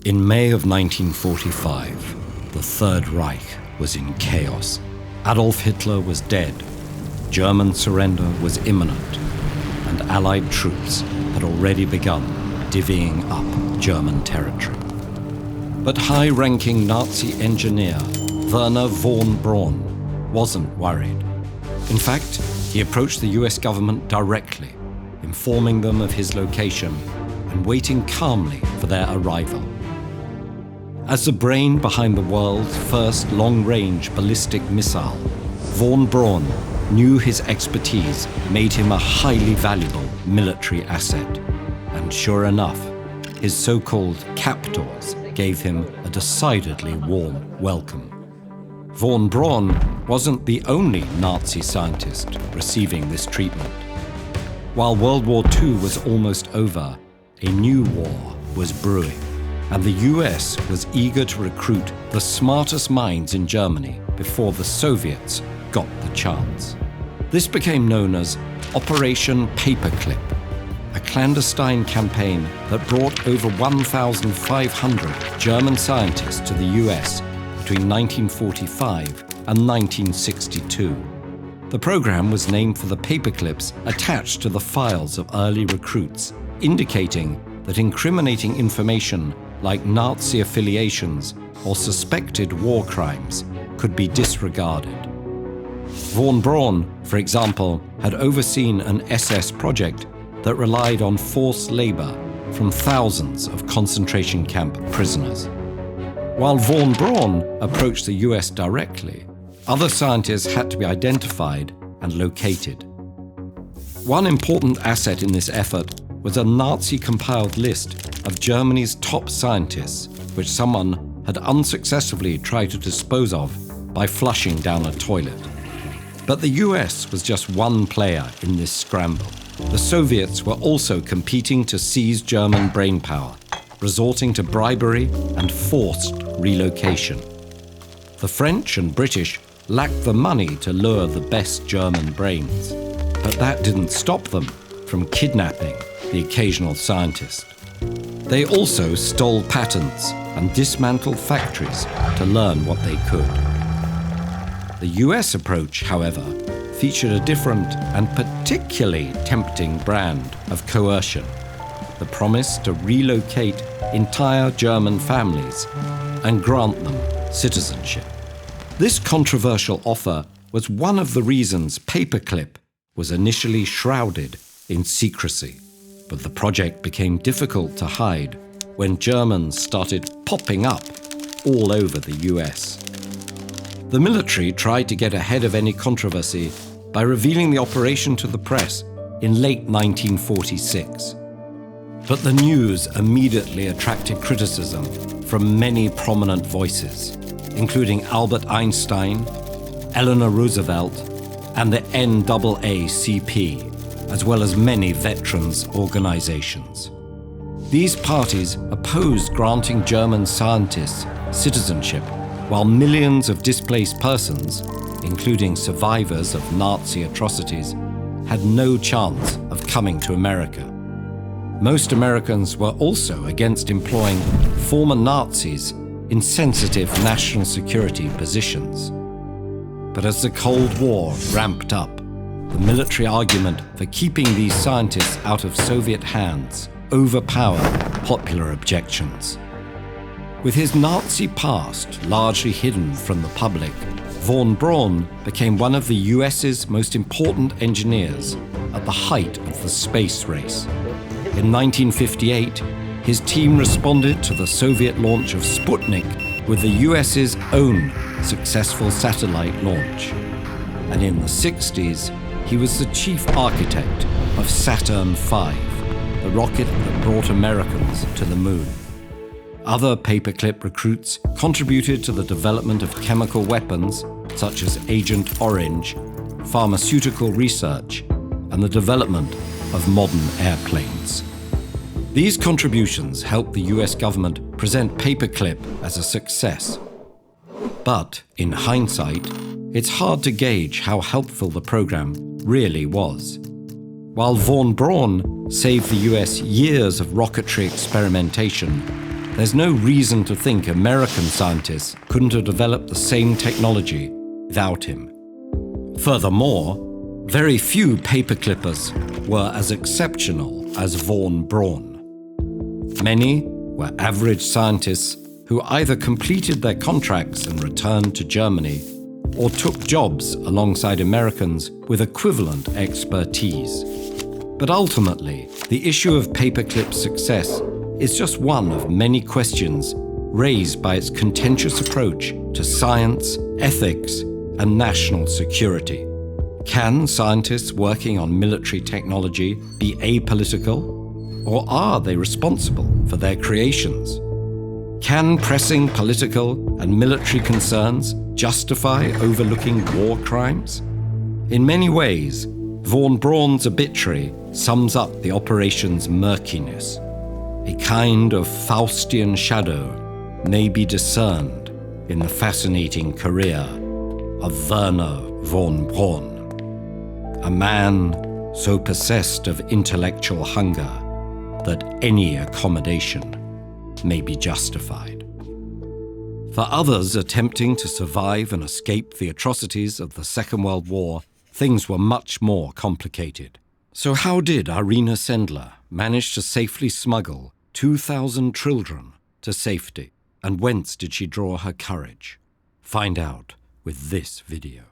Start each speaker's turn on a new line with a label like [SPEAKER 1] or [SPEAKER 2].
[SPEAKER 1] In May of 1945, the Third Reich was in chaos. Adolf Hitler was dead, German surrender was imminent, and Allied troops had already begun divvying up German territory. But high-ranking Nazi engineer Wernher von Braun wasn't worried. In fact, he approached the US government directly, informing them of his location and waiting calmly for their arrival. As the brain behind the world's first long-range ballistic missile, von Braun knew his expertise made him a highly valuable military asset. And sure enough, his so-called captors gave him a decidedly warm welcome. Von Braun wasn't the only Nazi scientist receiving this treatment. While World War II was almost over, a new war was brewing, and the US was eager to recruit the smartest minds in Germany before the Soviets got the chance. This became known as Operation Paperclip, a clandestine campaign that brought over 1,500 German scientists to the US between 1945 and 1962. The program was named for the paperclips attached to the files of early recruits, indicating that incriminating information like Nazi affiliations or suspected war crimes could be disregarded. Von Braun, for example, had overseen an SS project that relied on forced labor from thousands of concentration camp prisoners. While von Braun approached the US directly, other scientists had to be identified and located. One important asset in this effort was a Nazi-compiled list of Germany's top scientists, which someone had unsuccessfully tried to dispose of by flushing down a toilet. But the US was just one player in this scramble. The Soviets were also competing to seize German brainpower, resorting to bribery and forced relocation. The French and British lacked the money to lure the best German brains, but that didn't stop them from kidnapping the occasional scientist. They also stole patents and dismantled factories to learn what they could. The US approach, however, featured a different and particularly tempting brand of coercion, the promise to relocate entire German families and grant them citizenship. This controversial offer was one of the reasons Paperclip was initially shrouded in secrecy. But the project became difficult to hide when Germans started popping up all over the US. The military tried to get ahead of any controversy by revealing the operation to the press in late 1946. But the news immediately attracted criticism from many prominent voices, including Albert Einstein, Eleanor Roosevelt, and the NAACP, as well as many veterans' organizations. These parties opposed granting German scientists citizenship, while millions of displaced persons, including survivors of Nazi atrocities, had no chance of coming to America. Most Americans were also against employing former Nazis in sensitive national security positions. But as the Cold War ramped up, the military argument for keeping these scientists out of Soviet hands overpowered popular objections. With his Nazi past largely hidden from the public, von Braun became one of the US's most important engineers at the height of the space race. In 1958, his team responded to the Soviet launch of Sputnik with the US's own successful satellite launch. And in the 60s, he was the chief architect of Saturn V, the rocket that brought Americans to the moon. Other Paperclip recruits contributed to the development of chemical weapons, such as Agent Orange, pharmaceutical research, and the development of modern airplanes. These contributions helped the US government present Paperclip as a success. But, in hindsight, it's hard to gauge how helpful the program really was. While von Braun saved the US years of rocketry experimentation, there's no reason to think American scientists couldn't have developed the same technology without him. Furthermore, very few paperclippers were as exceptional as von Braun. Many were average scientists who either completed their contracts and returned to Germany or took jobs alongside Americans with equivalent expertise. But ultimately, the issue of paperclip's success is just one of many questions raised by its contentious approach to science, ethics, and national security. Can scientists working on military technology be apolitical, or are they responsible for their creations? Can pressing political and military concerns justify overlooking war crimes? In many ways, von Braun's obituary sums up the operation's murkiness. A kind of Faustian shadow may be discerned in the fascinating career of Wernher von Braun, a man so possessed of intellectual hunger that any accommodation may be justified. For others attempting to survive and escape the atrocities of the Second World War, things were much more complicated. So how did Irina Sendler manage to safely smuggle 2,000 children to safety? And whence did she draw her courage? Find out with this video.